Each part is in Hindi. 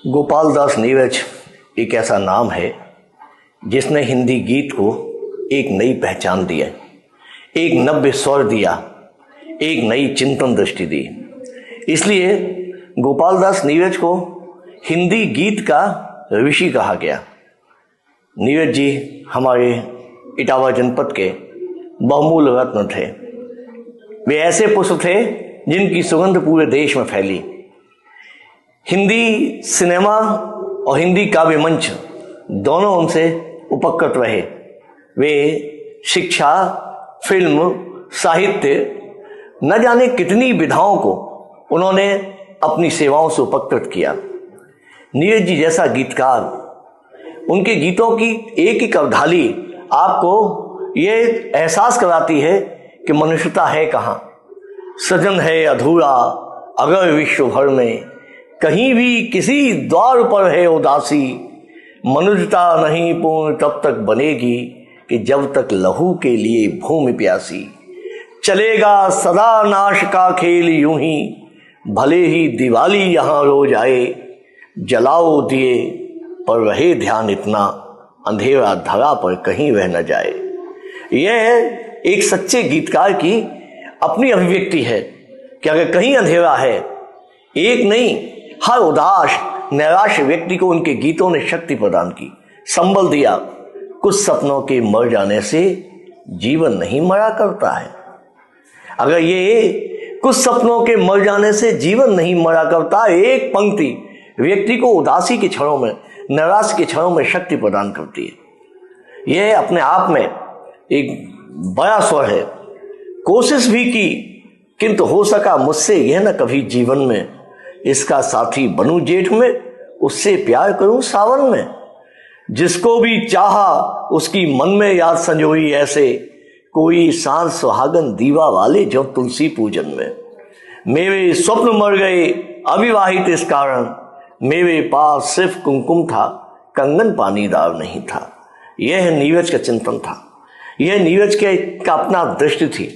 गोपाल दास नीरज एक ऐसा नाम है जिसने हिंदी गीत को एक नई पहचान दी है, एक नव्य स्वर दिया, एक नई चिंतन दृष्टि दी। इसलिए गोपाल दास नीरज को हिंदी गीत का ऋषि कहा गया। नीरज जी हमारे इटावा जनपद के बहुमूल रत्न थे। वे ऐसे पुष्प थे जिनकी सुगंध पूरे देश में फैली। हिंदी सिनेमा और हिंदी काव्य मंच दोनों उनसे उपकृत रहे। वे शिक्षा, फिल्म, साहित्य, न जाने कितनी विधाओं को उन्होंने अपनी सेवाओं से उपकृत किया। नीरज जी जैसा गीतकार, उनके गीतों की एक एक अवधाली आपको ये एहसास कराती है कि मनुष्यता है कहाँ, सृजन है अधूरा अगर विश्व भर में, कहीं भी किसी द्वार पर है उदासी, मनुष्यता नहीं पूर्ण तब तक बनेगी कि जब तक लहू के लिए भूमि प्यासी, चलेगा सदा नाश का खेल यूं ही, भले ही दिवाली यहाँ रोज आए, जलाओ दिए पर रहे ध्यान इतना, अंधेरा धरा पर कहीं वह न जाए। यह एक सच्चे गीतकार की अपनी अभिव्यक्ति है कि अगर कहीं अंधेरा है, एक नहीं हर उदास निराश व्यक्ति को उनके गीतों ने शक्ति प्रदान की, संबल दिया। कुछ सपनों के मर जाने से जीवन नहीं मरा करता है। अगर ये कुछ सपनों के मर जाने से जीवन नहीं मरा करता, एक पंक्ति व्यक्ति को उदासी के क्षणों में, निराश के क्षणों में शक्ति प्रदान करती है। यह अपने आप में एक बड़ा स्वर है। कोशिश भी की किंतु हो सका मुझसे यह न कभी जीवन में, इसका साथी बनूं जेठ में, उससे प्यार करूं सावन में, जिसको भी चाहा उसकी मन में याद संजोई ऐसे, कोई सांस सुहागन दीवा वाले जो तुलसी पूजन में, मेरे स्वप्न मर गए अविवाहित इस कारण, मेरे पास सिर्फ कुमकुम था कंगन पानीदार नहीं था। यह नीरज का चिंतन था, यह नीरज के का अपना दृष्टि थी।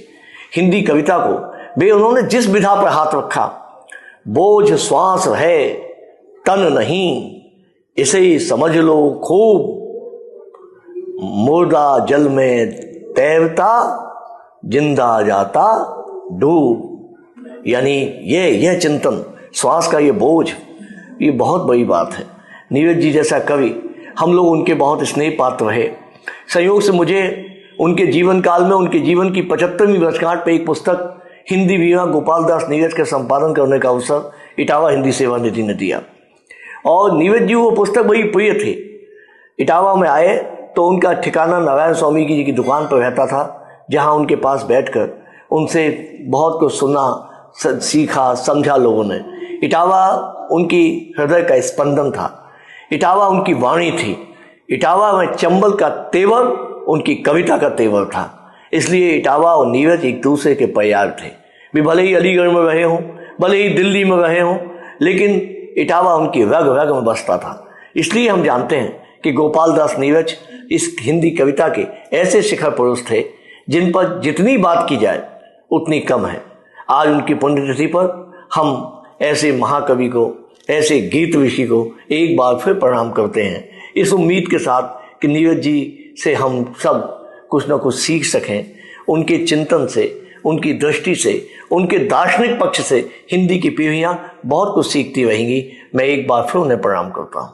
हिंदी कविता को वे उन्होंने जिस विधा पर हाथ रखा, बोझ श्वास है तन नहीं, इसे ही समझ लो खूब, मुर्दा जल में तैरता जिंदा जाता डूब। यानी यह चिंतन, श्वास का ये बोझ, ये बहुत बड़ी बात है। नीरज जी जैसा कवि, हम लोग उनके बहुत स्नेह पात्र रहे। संयोग से मुझे उनके जीवन काल में, उनके जीवन की 75वीं वर्षगांठ पे एक पुस्तक हिंदी वीणा गोपाल दास नीरज का संपादन करने का अवसर इटावा हिंदी सेवा निधि ने दिया। और नीरज जी वो पुस्तक बड़ी प्रिय थी। इटावा में आए तो उनका ठिकाना नारायण स्वामी जी की दुकान पर रहता था, जहां उनके पास बैठकर उनसे बहुत कुछ सुना, सीखा, समझा लोगों ने। इटावा उनकी हृदय का स्पंदन था, इटावा उनकी वाणी थी, इटावा में चंबल का तेवर उनकी कविता का तेवर था। इसलिए इटावा और नीरज एक दूसरे के प्यार थे। वे भले ही अलीगढ़ में रहे हों, भले ही दिल्ली में रहे हों, लेकिन इटावा उनकी रग रग में बसता था। इसलिए हम जानते हैं कि गोपाल दास नीरज इस हिंदी कविता के ऐसे शिखर पुरुष थे जिन पर जितनी बात की जाए उतनी कम है। आज उनकी पुण्यतिथि पर हम ऐसे महाकवि को, ऐसे गीत ऋषि को एक बार फिर प्रणाम करते हैं, इस उम्मीद के साथ कि नीरज जी से हम सब कुछ न कुछ सीख सकें। उनके चिंतन से, उनकी दृष्टि से, उनके दार्शनिक पक्ष से हिंदी की पीढ़ियां बहुत कुछ सीखती रहेंगी। मैं एक बार फिर उन्हें प्रणाम करता हूँ।